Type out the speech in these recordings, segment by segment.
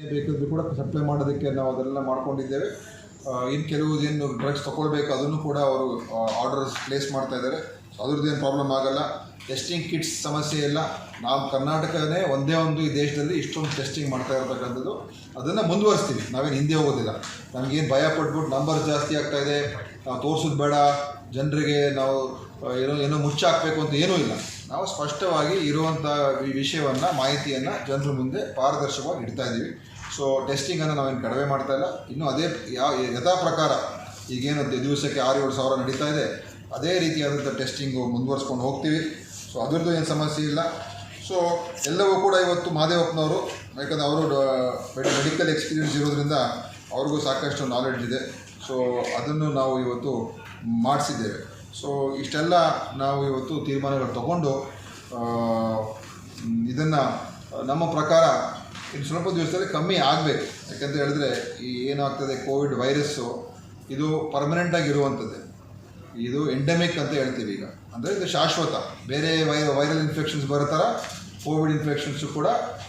ಬೇಕಿದ್ರು ಕೂಡ ಸಪ್ಲೈ ಮಾಡೋದಕ್ಕೆ ನಾವು ಅದೆಲ್ಲ ಮಾಡ್ಕೊಂಡಿದ್ದೇವೆ. ಇನ್ನು ಕೆಲವುದೇನು ಡ್ರಗ್ಸ್ ತೊಗೊಳ್ಬೇಕು ಅದನ್ನು ಕೂಡ ಅವರು ಆರ್ಡರ್ಸ್ ಪ್ಲೇಸ್ ಮಾಡ್ತಾ ಇದ್ದಾರೆ. ಸೊ ಅದ್ರದ್ದೇನು ಪ್ರಾಬ್ಲಮ್ ಆಗಲ್ಲ. ಟೆಸ್ಟಿಂಗ್ ಕಿಟ್ಸ್ ಸಮಸ್ಯೆ ಇಲ್ಲ. ನಾವು ಕರ್ನಾಟಕನೇ ಒಂದೇ ಒಂದು ಈ ದೇಶದಲ್ಲಿ ಇಷ್ಟೊಂದು ಟೆಸ್ಟಿಂಗ್ ಮಾಡ್ತಾ ಇರತಕ್ಕಂಥದ್ದು. ಅದನ್ನು ಮುಂದುವರಿಸ್ತೀವಿ, ನಾವೇನು ಹಿಂದೆ ಹೋಗೋದಿಲ್ಲ. ನಮಗೇನು ಭಯ ಪಟ್ಬಿಟ್ಟು ನಂಬರ್ ಜಾಸ್ತಿ ಆಗ್ತಾಯಿದೆ, ನಾವು ತೋರಿಸೋದು ಬೇಡ, ಜನರಿಗೆ ನಾವು ಏನೋ ಮುಚ್ಚಾಕಬೇಕು ಅಂತ ಏನೂ ಇಲ್ಲ. ನಾವು ಸ್ಪಷ್ಟವಾಗಿ ಇರುವಂಥ ಈ ವಿಷಯವನ್ನು, ಮಾಹಿತಿಯನ್ನು ಜನರ ಮುಂದೆ ಪಾರದರ್ಶಕವಾಗಿ ಇಡ್ತಾ ಇದ್ದೀವಿ. ಸೊ ಟೆಸ್ಟಿಂಗನ್ನು ನಾವೇನು ಕಡಿಮೆ ಮಾಡ್ತಾ ಇಲ್ಲ. ಇನ್ನೂ ಅದೇ ಯಥಾ ಪ್ರಕಾರ ಈಗೇನು ದಿವಸಕ್ಕೆ 6-7 ಸಾವಿರ ನಡೀತಾ ಇದೆ, ಅದೇ ರೀತಿಯಾದಂಥ ಟೆಸ್ಟಿಂಗು ಮುಂದುವರ್ಸ್ಕೊಂಡು ಹೋಗ್ತೀವಿ. ಸೊ ಅದರದ್ದು ಏನು ಸಮಸ್ಯೆ ಇಲ್ಲ. ಸೊ ಎಲ್ಲವೂ ಕೂಡ ಇವತ್ತು ಮಹದೇವಪ್ಪನವರು, ಯಾಕಂದರೆ ಅವರು ಮೆಡಿಕಲ್ ಎಕ್ಸ್ಪೀರಿಯನ್ಸ್ ಇರೋದ್ರಿಂದ ಅವ್ರಿಗೂ ಸಾಕಷ್ಟು ನಾಲೆಡ್ಜ್ ಇದೆ. ಸೊ ಅದನ್ನು ನಾವು ಇವತ್ತು ಮಾಡಿಸಿದ್ದೇವೆ. ಸೊ ಇಷ್ಟೆಲ್ಲ ನಾವು ಇವತ್ತು ತೀರ್ಮಾನಗಳು ತಗೊಂಡು ಇದನ್ನು ನಮ್ಮ ಪ್ರಕಾರ ಇನ್ನು ಸ್ವಲ್ಪ ದಿವಸದಲ್ಲಿ ಕಮ್ಮಿ ಆಗಬೇಕು. ಯಾಕಂತ ಹೇಳಿದ್ರೆ ಈ ಏನಾಗ್ತದೆ, ಕೋವಿಡ್ ವೈರಸ್ಸು ಇದು ಪರ್ಮನೆಂಟಾಗಿರುವಂಥದ್ದು, ಇದು ಎಂಡೆಮಿಕ್ ಅಂತ ಹೇಳ್ತೀವಿ ಈಗ. ಅಂದರೆ ಇದು ಶಾಶ್ವತ. ಬೇರೆ ವೈರಲ್ ಇನ್ಫೆಕ್ಷನ್ಸ್ ಬರೋ ಥರ ಕೋವಿಡ್ ಇನ್ಫೆಕ್ಷನ್ಸು ಕೂಡ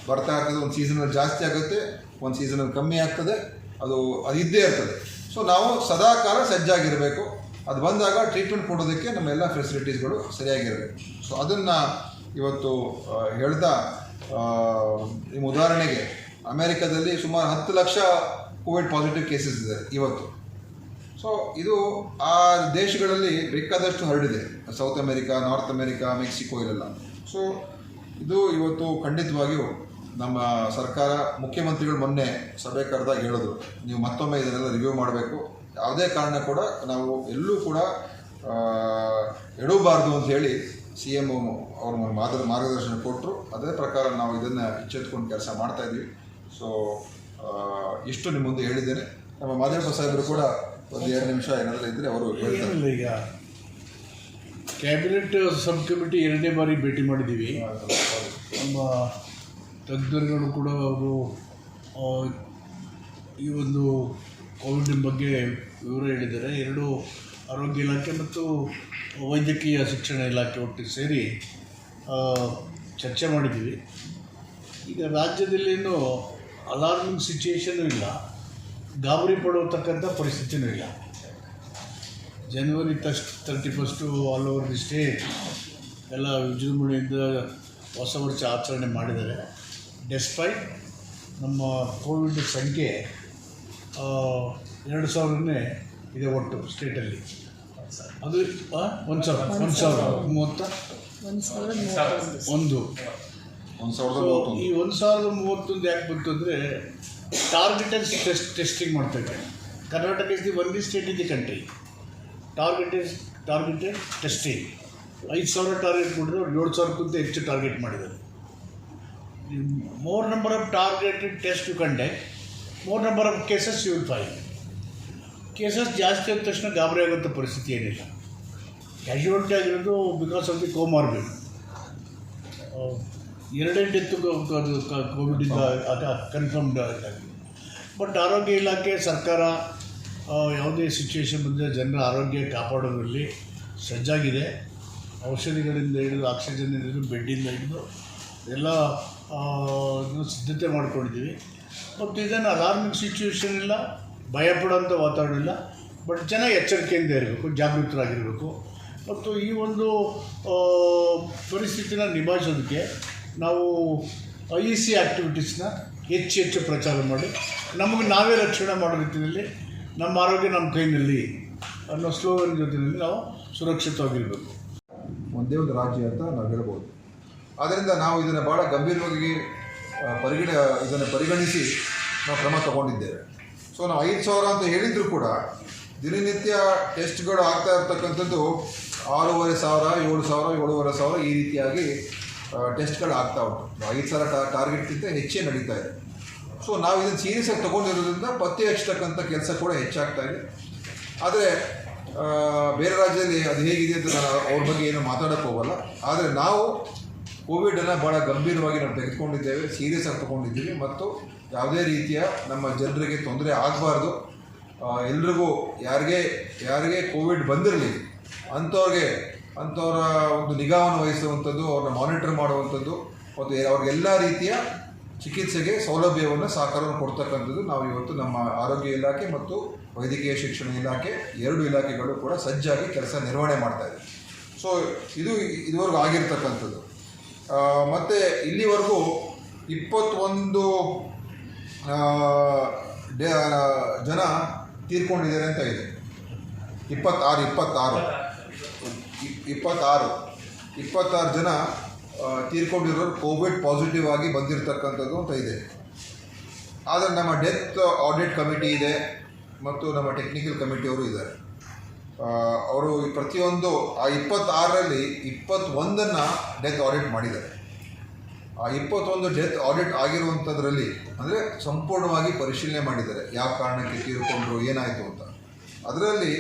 ಬರ್ತಾ ಇರ್ತದೆ. ಒಂದು ಸೀಸನಲ್ಲಿ ಜಾಸ್ತಿ ಆಗುತ್ತೆ, ಒಂದು ಸೀಸನಲ್ಲಿ ಕಮ್ಮಿ ಆಗ್ತದೆ, ಅದು ಇದ್ದೇ ಇರ್ತದೆ. ಸೊ ನಾವು ಸದಾಕಾಲ ಸಜ್ಜಾಗಿರಬೇಕು. ಅದು ಬಂದಾಗ ಟ್ರೀಟ್ಮೆಂಟ್ ಕೊಡೋದಕ್ಕೆ ನಮ್ಮೆಲ್ಲ ಫೆಸಿಲಿಟೀಸ್ಗಳು ಸರಿಯಾಗಿರಬೇಕು. ಸೊ ಅದನ್ನು ಇವತ್ತು ಹೇಳ್ತಾ, ನಿಮ್ಮ ಉದಾಹರಣೆಗೆ ಅಮೇರಿಕಾದಲ್ಲಿ ಸುಮಾರು 10 ಲಕ್ಷ ಕೋವಿಡ್ ಪಾಸಿಟಿವ್ ಕೇಸಸ್ ಇದೆ ಇವತ್ತು. ಸೊ ಇದು ಆ ದೇಶಗಳಲ್ಲಿ ಬೇಕಾದಷ್ಟು ಹರಡಿದೆ, south America, north America, Mexico ಇಲ್ಲೆಲ್ಲ. ಸೊ ಇದು ಇವತ್ತು ಖಂಡಿತವಾಗಿಯೂ ನಮ್ಮ ಸರ್ಕಾರ, ಮುಖ್ಯಮಂತ್ರಿಗಳು ಮೊನ್ನೆ ಸಭೆ ಕರೆದಾಗ ಹೇಳಿದ್ರು, ನೀವು ಮತ್ತೊಮ್ಮೆ ಇದನ್ನೆಲ್ಲ ರಿವ್ಯೂ ಮಾಡಬೇಕು, ಯಾವುದೇ ಕಾರಣ ಕೂಡ ನಾವು ಎಲ್ಲೂ ಕೂಡ ಎಡಬಾರ್ದು ಅಂತ ಹೇಳಿ CM ಅವರು ಮಾರ್ಗದರ್ಶನ ಕೊಟ್ಟರು. ಅದೇ ಪ್ರಕಾರ ನಾವು ಇದನ್ನು ಎಚ್ಚೆತ್ಕೊಂಡು ಕೆಲಸ ಮಾಡ್ತಾಯಿದ್ವಿ. ಸೊ ಇಷ್ಟು ನಿಮ್ಮ ಮುಂದೆ ಹೇಳಿದ್ದೇನೆ. ನಮ್ಮ ಮಹದೇವಪ್ಪ ಸಾಹೇಬರು ಕೂಡ ಒಂದು 2 ನಿಮಿಷ ಏನಾದರೂ ಇದ್ದರೆ ಅವರು ಹೇಳ್ತಾರೆ. ಈಗ ಕ್ಯಾಬಿನೆಟ್ ಸಬ್ ಕಮಿಟಿ 2ನೇ ಬಾರಿ ಭೇಟಿ ಮಾಡಿದ್ದೀವಿ. ನಮ್ಮ ತಜ್ಞರುಗಳು ಕೂಡ ಅವರು ಈ ಒಂದು ಕೋವಿಡ್ ಬಗ್ಗೆ ವಿವರ ಹೇಳಿದ್ದಾರೆ. 2 ಆರೋಗ್ಯ ಇಲಾಖೆ ಮತ್ತು ವೈದ್ಯಕೀಯ ಶಿಕ್ಷಣ ಇಲಾಖೆ ಒಟ್ಟಿಗೆ ಸೇರಿ ಚರ್ಚೆ ಮಾಡಿದ್ದೀವಿ. ಈಗ ರಾಜ್ಯದಲ್ಲೇನು ಅಲಾರ್ಮಿಂಗ್ ಸಿಚುಯೇಷನೂ ಇಲ್ಲ, ಗಾಬರಿ ಪಡುವತಕ್ಕಂಥ ಪರಿಸ್ಥಿತಿಯೂ ಇಲ್ಲ. ಜನವರಿ 31 ಆಲ್ ಓವರ್ ದಿ ಸ್ಟೇಟ್ ಎಲ್ಲ ವಿಜೃಂಭಣೆಯಿಂದ ಹೊಸ ವರ್ಷ ಆಚರಣೆ ಮಾಡಿದ್ದಾರೆ. ಡೆಸ್ಪೈಟ್ ನಮ್ಮ ಕೋವಿಡ್ ಸಂಖ್ಯೆ 2,000ನೇ ಇದೆ ಒಟ್ಟು ಸ್ಟೇಟಲ್ಲಿ. ಅದು 1,030 ಈ 1,031 ಯಾಕೆ ಬಂತು ಅಂದರೆ ಟಾರ್ಗೆಟೆಡ್ ಟೆಸ್ಟಿಂಗ್ ಮಾಡ್ತಾಯಿದ್ದಾರೆ. Karnataka is the only state in the country targeted testing. 5,000 target ಕೊಟ್ಟಿದ್ರು, 7,000ಕ್ಕಿಂತ ಹೆಚ್ಚು ಟಾರ್ಗೆಟ್ ಮಾಡಿದ್ದಾರೆ. More number of targeted test you conduct, more number of cases you will find. Cases ಜಾಸ್ತಿ ಆದ ತಕ್ಷಣ ಗಾಬರಿ ಆಗೋಂಥ ಪರಿಸ್ಥಿತಿ ಏನಿಲ್ಲ. ಕ್ಯಾಶುಯಾಲಿಟಿ ಆಗಿರೋದು because of the comorbid. 2 death ಕೋವಿಡಿಂದ ಕನ್ಫರ್ಮ್ಡ್ ಆಗಿದೆ. ಬಟ್ ಆರೋಗ್ಯ ಇಲಾಖೆ, ಸರ್ಕಾರ ಯಾವುದೇ ಸಿಚುವೇಶನ್ ಬಂದರೆ ಜನರ ಆರೋಗ್ಯ ಕಾಪಾಡೋದ್ರಲ್ಲಿ ಸಜ್ಜಾಗಿದೆ. ಔಷಧಿಗಳಿಂದ ಹಿಡಿದು, ಆಕ್ಸಿಜನ್ ಹಿಡಿದು, ಬೆಡ್ಡಿಂದ ಹಿಡಿದು ಎಲ್ಲ ಸಿದ್ಧತೆ ಮಾಡ್ಕೊಂಡಿದ್ದೀವಿ. ಮತ್ತು ಇದನ್ನು ಅಲಾರ್ಮಿಂಗ್ ಸಿಚುವೇಶನ್ ಇಲ್ಲ, ಭಯಪಡೋಂಥ ವಾತಾವರಣ ಇಲ್ಲ. ಬಟ್ ಜನ ಎಚ್ಚರಿಕೆಯಿಂದ ಇರಬೇಕು, ಜಾಗೃತರಾಗಿರಬೇಕು. ಮತ್ತು ಈ ಒಂದು ಪರಿಸ್ಥಿತಿನ ನಿಭಾಯಿಸೋದಕ್ಕೆ ನಾವು IEC ಆ್ಯಕ್ಟಿವಿಟೀಸ್ನ ಹೆಚ್ಚು ಪ್ರಚಾರ ಮಾಡಿ ನಮಗೆ ನಾವೇ ರಕ್ಷಣೆ ಮಾಡೋ ರೀತಿಯಲ್ಲಿ ನಮ್ಮ ಆರೋಗ್ಯ ನಮ್ಮ ಕೈನಲ್ಲಿ ಅನ್ನೋ ಸ್ಲೋಗನ್ ಜೊತೆಯಲ್ಲಿ ನಾವು ಸುರಕ್ಷಿತವಾಗಿರಬೇಕು. ಒಂದೇ ಒಂದು ರಾಜ್ಯ ಅಂತ ನಾವು ಹೇಳ್ಬೋದು. ಆದ್ದರಿಂದ ನಾವು ಇದನ್ನು ಭಾಳ ಗಂಭೀರವಾಗಿ ಪರಿಗಣಿಸಿ ನಾವು ಕ್ರಮ ತಗೊಂಡಿದ್ದೇವೆ. ಸೊ ನಾವು 5,000 ಅಂತ ಹೇಳಿದರೂ ಕೂಡ ದಿನನಿತ್ಯ ಟೆಸ್ಟ್ಗಳು ಆಗ್ತಾ ಇರ್ತಕ್ಕಂಥದ್ದು 6,500, 7,000, 7,500 ಈ ರೀತಿಯಾಗಿ ಟೆಸ್ಟ್ಗಳು ಆಗ್ತಾ ಉಂಟು. 5,000 ಟಾರ್ಗೆಟ್ಗಿಂತ ಹೆಚ್ಚೇ ನಡೀತಾ ಇದೆ. ಸೊ ನಾವು ಇದನ್ನು ಸೀರಿಯಸ್ಸಾಗಿ ತೊಗೊಂಡಿರೋದ್ರಿಂದ ಪತ್ತೆ ಹಚ್ಚತಕ್ಕಂಥ ಕೆಲಸ ಕೂಡ ಹೆಚ್ಚಾಗ್ತಾ ಇದೆ. ಆದರೆ ಬೇರೆ ರಾಜ್ಯದಲ್ಲಿ ಅದು ಹೇಗಿದೆ ಅಂತ ನಾನು ಅವ್ರ ಬಗ್ಗೆ ಏನೂ ಮಾತಾಡೋಕ್ಕೆ ಹೋಗಲ್ಲ. ಆದರೆ ನಾವು ಕೋವಿಡನ್ನು ಭಾಳ ಗಂಭೀರವಾಗಿ ನಾವು ತೆಗೆದುಕೊಂಡಿದ್ದೇವೆ, ಸೀರಿಯಸ್ ಆಗಿ ತೊಗೊಂಡಿದ್ದೀವಿ. ಮತ್ತು ಯಾವುದೇ ರೀತಿಯ ನಮ್ಮ ಜನರಿಗೆ ತೊಂದರೆ ಆಗಬಾರ್ದು, ಎಲ್ರಿಗೂ ಯಾರಿಗೆ ಕೋವಿಡ್ ಬಂದಿರಲಿ ಅಂಥವ್ರ ಒಂದು ನಿಗಾವನ್ನು ವಹಿಸುವಂಥದ್ದು, ಅವ್ರನ್ನ ಮಾನಿಟರ್ ಮಾಡುವಂಥದ್ದು ಮತ್ತು ಅವ್ರಿಗೆಲ್ಲ ರೀತಿಯ ಚಿಕಿತ್ಸೆಗೆ ಸೌಲಭ್ಯವನ್ನು ಸಹಕಾರವನ್ನು ಕೊಡ್ತಕ್ಕಂಥದ್ದು ನಾವು ಇವತ್ತು ನಮ್ಮ ಆರೋಗ್ಯ ಇಲಾಖೆ ಮತ್ತು ವೈದ್ಯಕೀಯ ಶಿಕ್ಷಣ ಇಲಾಖೆ 2 ಇಲಾಖೆಗಳು ಕೂಡ ಸಜ್ಜಾಗಿ ಕೆಲಸ ನಿರ್ವಹಣೆ ಮಾಡ್ತಾ ಇದೆ. ಸೊ ಇದುವರೆಗೂ ಆಗಿರ್ತಕ್ಕಂಥದ್ದು. ಮತ್ತು ಇಲ್ಲಿವರೆಗೂ 21 ಜನ ತೀರ್ಕೊಂಡಿದ್ದಾರೆ ಅಂತ ಇದೆ. 26 ಜನ ತೀರ್ಕೊಂಡಿರೋರು ಕೋವಿಡ್ ಪಾಸಿಟಿವ್ ಆಗಿ ಬಂದಿರತಕ್ಕಂಥದ್ದು ಅಂತ ಇದೆ. ಆದರೆ ನಮ್ಮ ಡೆತ್ ಆಡಿಟ್ ಕಮಿಟಿ ಇದೆ ಮತ್ತು ನಮ್ಮ ಟೆಕ್ನಿಕಲ್ ಕಮಿಟಿಯವರು ಇದ್ದಾರೆ. ಅವರು ಪ್ರತಿಯೊಂದು ಆ 26ರಲ್ಲಿ 21ನ್ನು ಡೆತ್ ಆಡಿಟ್ ಮಾಡಿದ್ದಾರೆ. ಆ 21 ಡೆತ್ ಆಡಿಟ್ ಆಗಿರುವಂಥದ್ರಲ್ಲಿ ಅಂದರೆ ಸಂಪೂರ್ಣವಾಗಿ ಪರಿಶೀಲನೆ ಮಾಡಿದ್ದಾರೆ, ಯಾವ ಕಾರಣಕ್ಕೆ ತೀರ್ಕೊಂಡ್ರು, ಏನಾಯಿತು ಅಂತ. ಅದರಲ್ಲಿ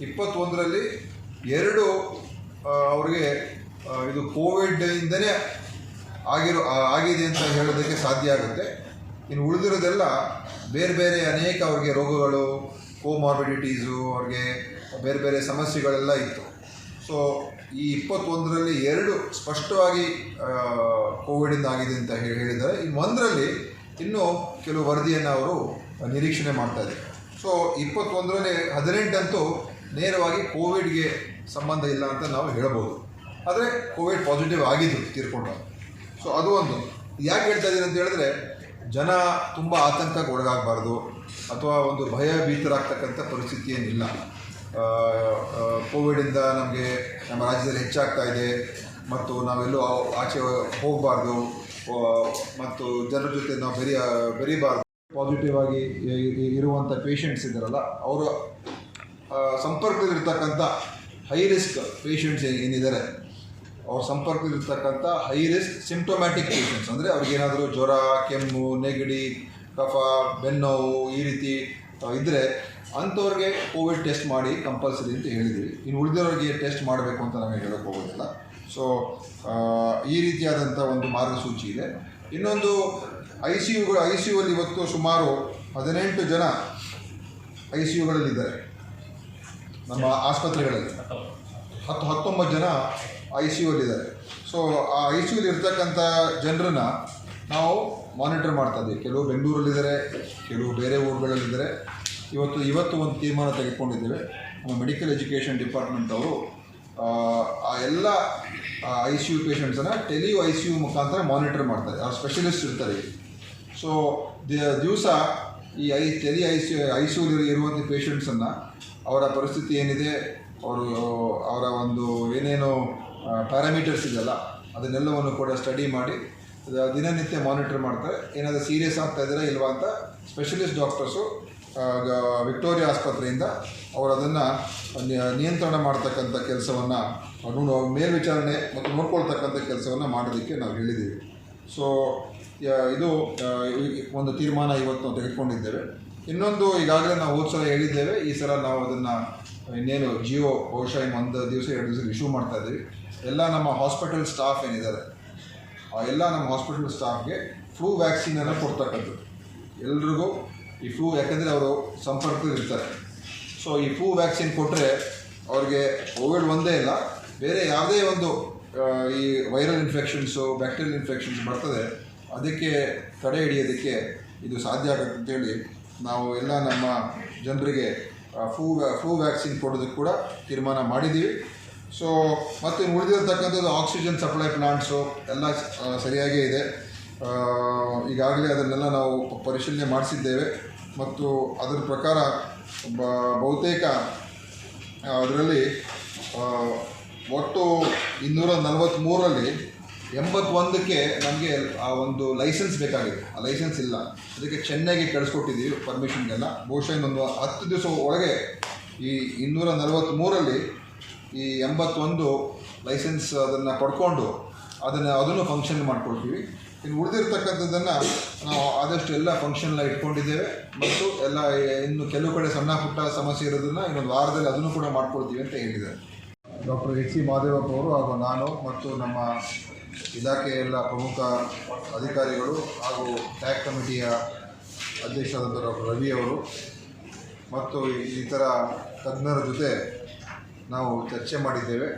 21ರಲ್ಲಿ 2 ಅವರಿಗೆ ಇದು ಕೋವಿಡ್ನಿಂದನೇ ಆಗಿದೆ ಅಂತ ಹೇಳೋದಕ್ಕೆ ಸಾಧ್ಯ ಆಗುತ್ತೆ. ಇನ್ನು ಉಳಿದಿರೋದೆಲ್ಲ ಬೇರೆ ಬೇರೆ ಅನೇಕ ಅವ್ರಿಗೆ ರೋಗಗಳು, ಕೋಮಾರ್ಬಿಡಿಟೀಸು, ಅವ್ರಿಗೆ ಬೇರೆ ಬೇರೆ ಸಮಸ್ಯೆಗಳೆಲ್ಲ ಇತ್ತು. ಸೊ ಈ 21ರಲ್ಲಿ 2 ಸ್ಪಷ್ಟವಾಗಿ ಕೋವಿಡಿಂದ ಆಗಿದೆ ಅಂತ ಹೇಳಿದ್ದಾರೆ. ಇನ್ನು 1ರಲ್ಲಿ ಇನ್ನೂ ಕೆಲವು ವರದಿಯನ್ನು ಅವರು ನಿರೀಕ್ಷಣೆ ಮಾಡ್ತಾಯಿದ್ದಾರೆ. ಸೊ 21ರಲ್ಲಿ 18 ಅಂತೂ ನೇರವಾಗಿ ಕೋವಿಡ್ಗೆ ಸಂಬಂಧ ಇಲ್ಲ ಅಂತ ನಾವು ಹೇಳ್ಬೋದು. ಆದರೆ ಕೋವಿಡ್ ಪಾಸಿಟಿವ್ ಆಗಿದ್ದು ತೀರ್ಕೊಂಡ್ರು. ಸೊ ಅದು ಒಂದು. ಯಾಕೆ ಹೇಳ್ತಾ ಇದ್ದೀನಿ ಅಂತ ಹೇಳಿದ್ರೆ, ಜನ ತುಂಬ ಆತಂಕಕ್ಕೆ ಒಳಗಾಗಬಾರ್ದು ಅಥವಾ ಒಂದು ಭಯಭೀತರಾಗ್ತಕ್ಕಂಥ ಪರಿಸ್ಥಿತಿ ಏನಿಲ್ಲ. ಕೋವಿಡಿಂದ ನಮಗೆ ನಮ್ಮ ರಾಜ್ಯದಲ್ಲಿ ಹೆಚ್ಚಾಗ್ತಾ ಇದೆ ಮತ್ತು ನಾವೆಲ್ಲೂ ಆಚೆ ಹೋಗಬಾರ್ದು ಮತ್ತು ಜನರ ಜೊತೆ ನಾವು ಬೆರೀಬಾರ್ದು. ಪಾಸಿಟಿವ್ ಆಗಿ ಇರುವಂಥ ಪೇಷಂಟ್ಸ್ ಇದ್ದಾರಲ್ಲ, ಅವರು ಸಂಪರ್ಕದಲ್ಲಿರ್ತಕ್ಕಂಥ ಹೈ ರಿಸ್ಕ್ ಪೇಷಂಟ್ಸ್ ಏನಿದ್ದಾರೆ, ಅವ್ರ ಸಂಪರ್ಕದಲ್ಲಿರ್ತಕ್ಕಂಥ ಹೈ ರಿಸ್ಕ್ ಸಿಂಪ್ಟೊಮ್ಯಾಟಿಕ್ ಪೇಷಂಟ್ಸ್, ಅಂದರೆ ಅವ್ರಿಗೇನಾದರೂ ಜ್ವರ, ಕೆಮ್ಮು, ನೆಗಡಿ, ಕಫ, ಬೆನ್ನೋವು ಈ ರೀತಿ ಇದ್ದರೆ ಅಂಥವ್ರಿಗೆ ಕೋವಿಡ್ ಟೆಸ್ಟ್ ಮಾಡಿ ಕಂಪಲ್ಸರಿ ಅಂತ ಹೇಳಿದ್ವಿ. ಇನ್ನು ಉಳಿದವ್ರಿಗೆ ಟೆಸ್ಟ್ ಮಾಡಬೇಕು ಅಂತ ನಮಗೆ ಹೇಳೋಕ್ಕೆ ಹೋಗೋದಿಲ್ಲ. ಸೊ ಈ ರೀತಿಯಾದಂಥ ಒಂದು ಮಾರ್ಗಸೂಚಿ ಇದೆ. ಇನ್ನೊಂದು ಐ ಸಿ ಯುಗಳಲ್ಲಿ ಇವತ್ತು ಸುಮಾರು 18 ಜನ ಐ ಸಿ ಯುಗಳಲ್ಲಿದ್ದಾರೆ ನಮ್ಮ ಆಸ್ಪತ್ರೆಗಳಲ್ಲಿ. 19 ಜನ ಐ ಸಿ ಯುವಲ್ಲಿದ್ದಾರೆ. ಸೊ ಆ ಐ ಸಿ ಯುಲಿ ಇರ್ತಕ್ಕಂಥ ಜನರನ್ನು ನಾವು ಮಾನಿಟರ್ ಮಾಡ್ತಾ ಇದ್ದೀವಿ. ಕೆಲವು ಬೆಂಗಳೂರಲ್ಲಿದ್ದಾರೆ, ಕೆಲವು ಬೇರೆ ಊರುಗಳಲ್ಲಿದ್ದಾರೆ. ಇವತ್ತು ಒಂದು ತೀರ್ಮಾನ ತೆಗೆದುಕೊಂಡಿದ್ದೇವೆ. ನಮ್ಮ ಮೆಡಿಕಲ್ ಎಜುಕೇಷನ್ ಡಿಪಾರ್ಟ್ಮೆಂಟ್ ಅವರು ಆ ಎಲ್ಲ ಐ ಸಿ ಯು ಪೇಷಂಟ್ಸನ್ನು ಐ ಸಿ ಯು ಮುಖಾಂತರ ಮಾನಿಟರ್ ಮಾಡ್ತಾರೆ. ಅವ್ರು ಸ್ಪೆಷಲಿಸ್ಟ್ ಇರ್ತಾರೆ. ಸೊ ದಿವಸ ಈ ಐ ಸಿ ಯುಲಿ ಇರುವಂಥ ಪೇಷಂಟ್ಸನ್ನು ಅವರ ಪರಿಸ್ಥಿತಿ ಏನಿದೆ, ಅವರ ಒಂದು ಏನೇನು ಪ್ಯಾರಾಮೀಟರ್ಸ್ ಇದೆಯಲ್ಲ ಅದನ್ನೆಲ್ಲವನ್ನು ಕೂಡ ಸ್ಟಡಿ ಮಾಡಿ ದಿನನಿತ್ಯ ಮಾನಿಟರ್ ಮಾಡ್ತಾರೆ. ಏನಾದರೂ ಸೀರಿಯಸ್ ಆಗ್ತಾ ಇದ್ದಾರೆ ಇಲ್ವಾ ಅಂತ ಸ್ಪೆಷಲಿಸ್ಟ್ ಡಾಕ್ಟರ್ಸು ವಿಕ್ಟೋರಿಯಾ ಆಸ್ಪತ್ರೆಯಿಂದ ಅವರು ಅದನ್ನು ನಿಯಂತ್ರಣ ಮಾಡ್ತಕ್ಕಂಥ ಕೆಲಸವನ್ನು ಮೇಲ್ವಿಚಾರಣೆ ಮತ್ತು ನೋಡ್ಕೊಳ್ತಕ್ಕಂಥ ಕೆಲಸವನ್ನು ಮಾಡೋದಕ್ಕೆ ನಾವು ಹೇಳಿದ್ದೀವಿ. ಸೊ ಇದು ಒಂದು ತೀರ್ಮಾನ ಇವತ್ತು ನಾವು ತೆಗೆದುಕೊಂಡಿದ್ದೇವೆ. ಇನ್ನೊಂದು, ಈಗಾಗಲೇ ನಾವು ಹೋದ ಸಲ ಹೇಳಿದ್ದೇವೆ, ಈ ಸಲ ನಾವು ಅದನ್ನು ಇನ್ನೇನು ಜಿಯೋ ಬಹುಶಃ 1 ದಿವಸ 2 ದಿವಸ ಇಶ್ಯೂ ಮಾಡ್ತಾ ಇದ್ದೀವಿ. ಎಲ್ಲ ನಮ್ಮ ಹಾಸ್ಪಿಟಲ್ ಸ್ಟಾಫ್ ಏನಿದ್ದಾರೆ ಆ ಎಲ್ಲ ನಮ್ಮ ಹಾಸ್ಪಿಟಲ್ ಸ್ಟಾಫ್ಗೆ ಫ್ಲೂ ವ್ಯಾಕ್ಸಿನನ್ನು ಕೊಡ್ತಕ್ಕಂಥದ್ದು. ಎಲ್ರಿಗೂ ಈ ಫ್ಲೂ, ಯಾಕಂದರೆ ಅವರು ಸಂಪರ್ಕದಲ್ಲಿ ಇರ್ತಾರೆ. ಸೊ ಈ ಫ್ಲೂ ವ್ಯಾಕ್ಸಿನ್ ಕೊಟ್ಟರೆ ಅವ್ರಿಗೆ ಕೋವಿಡ್ ಒಂದೇ ಇಲ್ಲ, ಬೇರೆ ಯಾವುದೇ ಒಂದು ಈ ವೈರಲ್ ಇನ್ಫೆಕ್ಷನ್ಸು, ಬ್ಯಾಕ್ಟೀರಿಯಲ್ ಇನ್ಫೆಕ್ಷನ್ಸ್ ಬರ್ತದೆ, ಅದಕ್ಕೆ ತಡೆ ಹಿಡಿಯೋದಕ್ಕೆ ಇದು ಸಾಧ್ಯ ಆಗುತ್ತೆ ಅಂತೇಳಿ ನಾವು ಎಲ್ಲ ನಮ್ಮ ಜನರಿಗೆ ಫ್ಲೂ ವ್ಯಾಕ್ಸಿನ್ ಕೊಡೋದಕ್ಕೆ ಕೂಡ ತೀರ್ಮಾನ ಮಾಡಿದ್ದೀವಿ. ಸೊ ಮತ್ತು ಉಳಿದಿರತಕ್ಕಂಥದ್ದು ಆಕ್ಸಿಜನ್ ಸಪ್ಲೈ ಪ್ಲಾಂಟ್ಸು ಎಲ್ಲ ಸರಿಯಾಗೇ ಇದೆ. ಈಗಾಗಲೇ ಅದನ್ನೆಲ್ಲ ನಾವು ಪರಿಶೀಲನೆ ಮಾಡಿಸಿದ್ದೇವೆ ಮತ್ತು ಅದರ ಪ್ರಕಾರ ಬಹುತೇಕ ಅದರಲ್ಲಿ ಒಟ್ಟು 243ರಲ್ಲಿ 81ಕ್ಕೆ ನಮಗೆ ಆ ಒಂದು ಲೈಸೆನ್ಸ್ ಬೇಕಾಗಿದೆ. ಆ ಲೈಸೆನ್ಸ್ ಇಲ್ಲ, ಅದಕ್ಕೆ ಚೆನ್ನೈಗೆ ಕಳಿಸ್ಕೊಟ್ಟಿದ್ದೀವಿ ಪರ್ಮಿಷನ್ಗೆಲ್ಲ. ಬಹುಶಃ ಇನ್ನೊಂದು 10 ದಿವಸ ಒಳಗೆ ಈ 243ರಲ್ಲಿ ಈ 81 ಲೈಸೆನ್ಸ್ ಅದನ್ನು ಪಡ್ಕೊಂಡು ಅದನ್ನು ಫಂಕ್ಷನ್ ಮಾಡ್ಕೊಳ್ತೀವಿ. ಇನ್ನು ಉಳಿದಿರ್ತಕ್ಕಂಥದ್ದನ್ನು ನಾವು ಆದಷ್ಟು ಎಲ್ಲ ಫಂಕ್ಷನ್ಲ ಇಟ್ಕೊಂಡಿದ್ದೇವೆ ಮತ್ತು ಎಲ್ಲ ಇನ್ನು ಕೆಲವು ಕಡೆ ಸಣ್ಣ ಪುಟ್ಟ ಸಮಸ್ಯೆ ಇರೋದನ್ನು ಇನ್ನೊಂದು ವಾರದಲ್ಲಿ ಅದನ್ನು ಕೂಡ ಮಾಡ್ಕೊಳ್ತೀವಿ ಅಂತ ಹೇಳಿದ್ದಾರೆ. ಡಾಕ್ಟರ್ ಎಚ್ ಸಿ ಮಹದೇವಪ್ಪ ಅವರು ಹಾಗೂ ನಾನು ಮತ್ತು ನಮ್ಮ ಇಲಾಖೆಯ ಎಲ್ಲ ಪ್ರಮುಖ ಅಧಿಕಾರಿಗಳು ಹಾಗೂ ಟ್ಯಾಕ್ ಕಮಿಟಿಯ ಅಧ್ಯಕ್ಷರಾದಂಥ ಡಾಕ್ಟರ್ ರವಿ ಅವರು ಮತ್ತು ಇತರ ತಜ್ಞರ ಜೊತೆ ನಾವು ಚರ್ಚೆ ಮಾಡಿದ್ದೇವೆ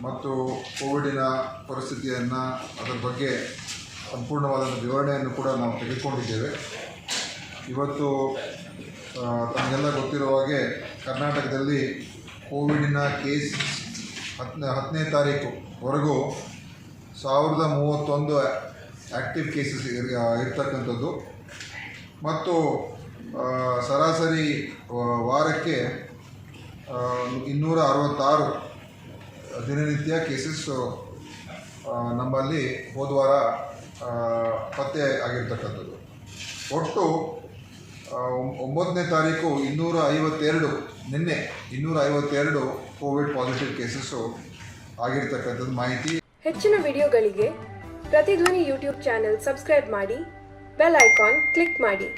ಮತ್ತು ಕೋವಿಡಿನ ಪರಿಸ್ಥಿತಿಯನ್ನು ಅದರ ಬಗ್ಗೆ ಸಂಪೂರ್ಣವಾದ ವಿವರಣೆಯನ್ನು ಕೂಡ ನಾವು ತೆಗೆದುಕೊಂಡಿದ್ದೇವೆ. ಇವತ್ತು ತಮಗೆಲ್ಲ ಗೊತ್ತಿರುವ ಹಾಗೆ ಕರ್ನಾಟಕದಲ್ಲಿ ಕೋವಿಡಿನ ಕೇಸ್ 10ನೇ ತಾರೀಕುವರೆಗೂ 1031 ಆ್ಯಕ್ಟಿವ್ ಕೇಸಸ್ ಇರ್ತಕ್ಕಂಥದ್ದು ಮತ್ತು ಸರಾಸರಿ ವಾರಕ್ಕೆ 266 ದಿನನಿತ್ಯ ಕೇಸಸ್ಸು ನಮ್ಮಲ್ಲಿ ಹೋದ ವಾರ ಪತ್ತೆ ಆಗಿರ್ತಕ್ಕಂಥದ್ದು. ಒಟ್ಟು 9ನೇ ತಾರೀಕು 252 ನಿನ್ನೆ 252 ಕೋವಿಡ್ ಪಾಸಿಟಿವ್ ಕೇಸಸ್ಸು ಆಗಿರ್ತಕ್ಕಂಥದ್ದು ಮಾಹಿತಿ. ಹೆಚ್ಚಿನ ವಿಡಿಯೋಗಳಿಗೆ ಪ್ರತಿಧ್ವನಿ ಯೂಟ್ಯೂಬ್ ಚಾನೆಲ್ ಸಬ್ಸ್ಕ್ರೈಬ್ ಮಾಡಿ, ಬೆಲ್ ಐಕಾನ್ ಕ್ಲಿಕ್ ಮಾಡಿ.